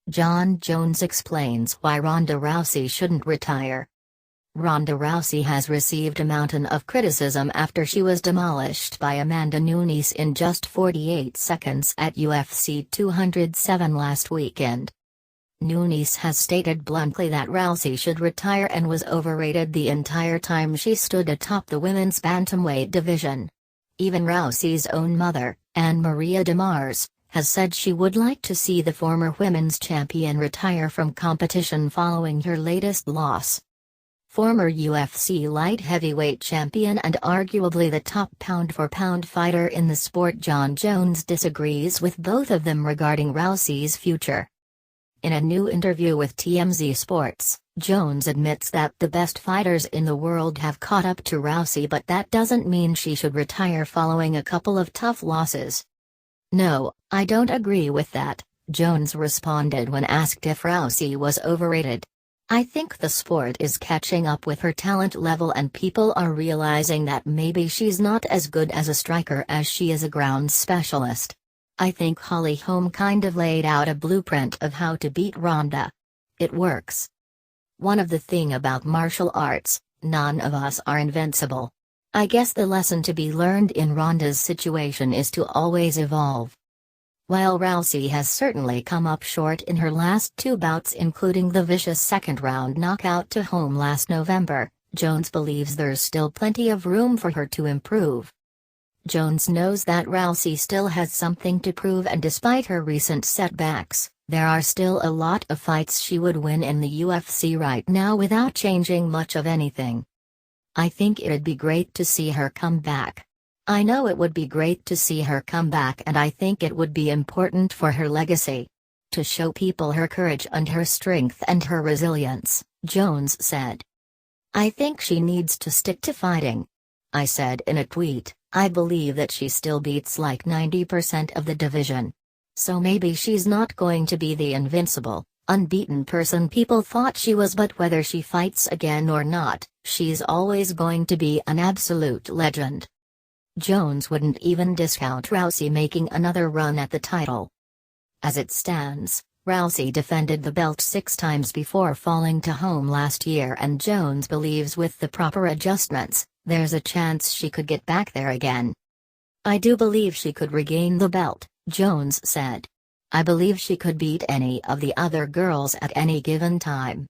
Jon Jones explains why Ronda Rousey shouldn't retire. Ronda Rousey has received a mountain of criticism after she was demolished by Amanda Nunes in just 48 seconds at UFC 207 last weekend. Nunes has stated bluntly that Rousey should retire and was overrated the entire time she stood atop the women's bantamweight division. Even Rousey's own mother, AnnMaria De Mars, has said she would like to see the former women's champion retire from competition following her latest loss. Former UFC light heavyweight champion and arguably the top pound-for-pound fighter in the sport Jon Jones disagrees with both of them regarding Rousey's future. In a new interview with TMZ Sports, Jones admits that the best fighters in the world have caught up to Rousey, but that doesn't mean she should retire following a couple of tough losses. "No, I don't agree with that," Jones responded when asked if Rousey was overrated. "I think the sport is catching up with her talent level and people are realizing that maybe she's not as good as a striker as she is a ground specialist. I think Holly Holm kind of laid out a blueprint of how to beat Ronda. It works. One of the thing about martial arts, none of us are invincible. I guess the lesson to be learned in Ronda's situation is to always evolve." While Rousey has certainly come up short in her last two bouts, including the vicious second-round knockout to Holm last November, Jones believes there's still plenty of room for her to improve. Jones knows that Rousey still has something to prove, and despite her recent setbacks, there are still a lot of fights she would win in the UFC right now without changing much of anything. "I think it'd be great to see her come back. I know it would be great to see her come back, and I think it would be important for her legacy. To show people her courage and her strength and her resilience," Jones said. "I think she needs to stick to fighting. I said in a tweet, I believe that she still beats like 90% of the division. So maybe she's not going to be the invincible, unbeaten person people thought she was, but whether she fights again or not, she's always going to be an absolute legend." Jones wouldn't even discount Rousey making another run at the title. As it stands, Rousey defended the belt 6 times before falling to Holm last year, and Jones believes with the proper adjustments, there's a chance she could get back there again. "I do believe she could regain the belt," Jones said. "I believe she could beat any of the other girls at any given time.